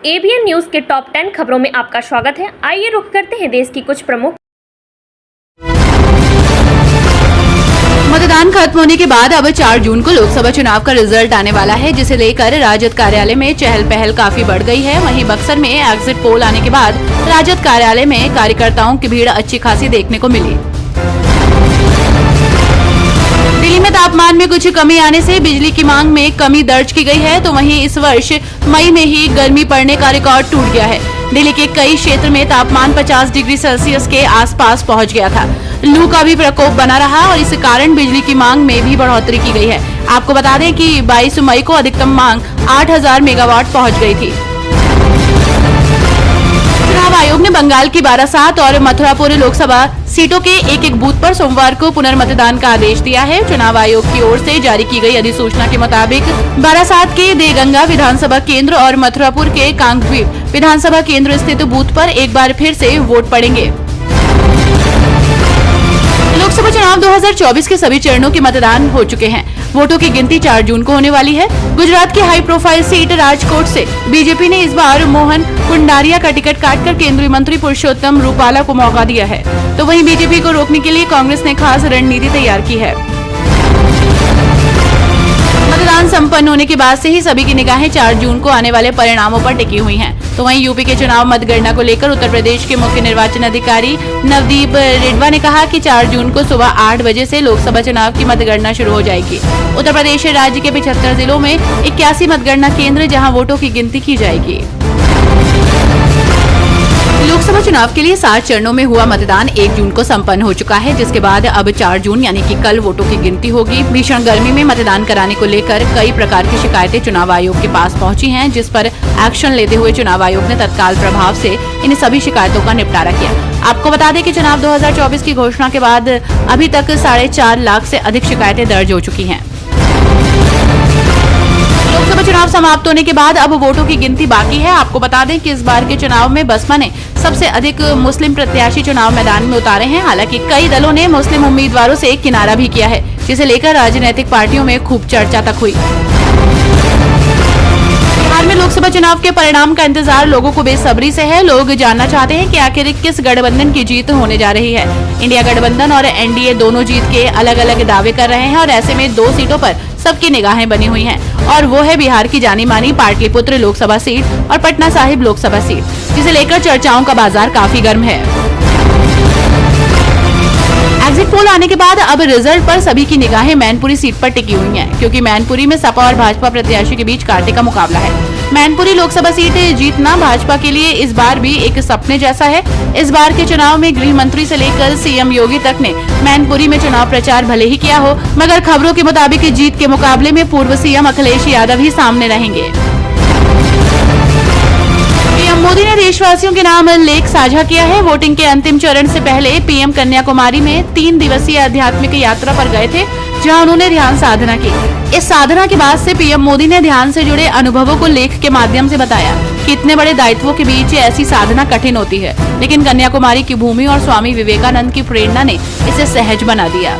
ABN news के top 10 खबरों में आपका स्वागत है। आइए रुख करते हैं देश की कुछ प्रमुख। मतदान खत्म होने के बाद अब 4 जून को लोकसभा चुनाव का रिजल्ट आने वाला है, जिसे लेकर राजद कार्यालय में चहल पहल काफी बढ़ गई है। वहीं बक्सर में एग्जिट पोल आने के बाद राजद कार्यालय में कार्यकर्ताओं की भीड़ अच्छी खासी देखने को मिली। दिल्ली में तापमान में कुछ कमी आने से बिजली की मांग में कमी दर्ज की गई है, तो वहीं इस वर्ष मई में ही गर्मी पड़ने का रिकॉर्ड टूट गया है। दिल्ली के कई क्षेत्र में तापमान 50 डिग्री सेल्सियस के आसपास पहुंच गया था। लू का भी प्रकोप बना रहा और इस कारण बिजली की मांग में भी बढ़ोतरी की गई है। आपको बता दें कि 22 मई को अधिकतम मांग 8000 मेगावाट पहुंच गई थी। चुनाव आयोग ने बंगाल की बारासात और मथुरापुर लोकसभा सीटों के एक बूथ पर सोमवार को पुनर्मतदान का आदेश दिया है। चुनाव आयोग की ओर से जारी की गई अधिसूचना के मुताबिक बारासात के देगंगा विधानसभा केंद्र और मथुरापुर के कांगद्वीप विधानसभा केंद्र स्थित बूथ पर एक बार फिर से वोट पड़ेंगे। लोकसभा चुनाव 2024 के सभी चरणों के मतदान हो चुके हैं। वोटों की गिनती 4 जून को होने वाली है। गुजरात की हाई प्रोफाइल सीट राजकोट से बीजेपी ने इस बार मोहन कुंडारिया का टिकट काटकर केंद्रीय मंत्री पुरुषोत्तम रूपाला को मौका दिया है, तो वहीं बीजेपी को रोकने के लिए कांग्रेस ने खास रणनीति तैयार की है। मतदान संपन्न होने के बाद से ही सभी की निगाहें 4 जून को आने वाले परिणामों पर टिकी हुई हैं। तो वहीं यूपी के चुनाव मतगणना को लेकर उत्तर प्रदेश के मुख्य निर्वाचन अधिकारी नवदीप रेडवा ने कहा कि 4 जून को सुबह 8 बजे से लोकसभा चुनाव की मतगणना शुरू हो जाएगी। उत्तर प्रदेश राज्य के 75 जिलों में 81 मतगणना केंद्र जहां वोटों की गिनती की जाएगी। लोकसभा चुनाव के लिए 7 चरणों में हुआ मतदान 1 जून को संपन्न हो चुका है, जिसके बाद अब 4 जून यानी कि कल वोटों की गिनती होगी। भीषण गर्मी में मतदान कराने को लेकर कई प्रकार की शिकायतें चुनाव आयोग के पास पहुंची हैं, जिस पर एक्शन लेते हुए चुनाव आयोग ने तत्काल प्रभाव से इन सभी शिकायतों का निपटारा किया। आपको बता दें कि चुनाव 2024 की घोषणा के बाद अभी तक 4.5 लाख से अधिक शिकायतें दर्ज हो चुकी हैं। लोकसभा चुनाव समाप्त होने के बाद अब वोटों की गिनती बाकी है। आपको बता दें कि इस बार के चुनाव में बसपा ने सबसे अधिक मुस्लिम प्रत्याशी चुनाव मैदान में उतारे हैं। हालांकि कई दलों ने मुस्लिम उम्मीदवारों से किनारा भी किया है, जिसे लेकर राजनीतिक पार्टियों में खूब चर्चा तक हुई। बिहार में लोकसभा चुनाव के परिणाम का इंतजार लोगों को बेसब्री से है। लोग जानना चाहते हैं कि आखिर किस गठबंधन की जीत होने जा रही है। इंडिया गठबंधन और एनडीए दोनों जीत के अलग अलग दावे कर रहे हैं और ऐसे में 2 सीटों पर सबकी निगाहें बनी हुई हैं, और वो है बिहार की जानी मानी पाटलिपुत्र लोकसभा सीट और पटना साहिब लोकसभा सीट, जिसे लेकर चर्चाओं का बाजार काफी गर्म है। एग्जिट पोल आने के बाद अब रिजल्ट पर सभी की निगाहें मैनपुरी सीट पर टिकी हुई हैं, क्योंकि मैनपुरी में सपा और भाजपा प्रत्याशी के बीच कांटे का मुकाबला है। मैनपुरी लोकसभा सीट जीतना भाजपा के लिए इस बार भी एक सपने जैसा है। इस बार के चुनाव में गृह मंत्री से लेकर सीएम योगी तक ने मैनपुरी में चुनाव प्रचार भले ही किया हो, मगर खबरों के मुताबिक जीत के मुकाबले में पूर्व सीएम अखिलेश यादव ही सामने रहेंगे। पीएम मोदी ने देशवासियों के नाम लेख साझा किया है। वोटिंग के अंतिम चरण से पहले पीएम कन्याकुमारी में 3 दिवसीय आध्यात्मिक यात्रा पर गए थे, जहां उन्होंने ध्यान साधना की। इस साधना के बाद से पीएम मोदी ने ध्यान से जुड़े अनुभवों को लेख के माध्यम से बताया कि इतने बड़े दायित्वों के बीच ऐसी साधना कठिन होती है, लेकिन कन्याकुमारी की भूमि और स्वामी विवेकानंद की प्रेरणा ने इसे सहज बना दिया।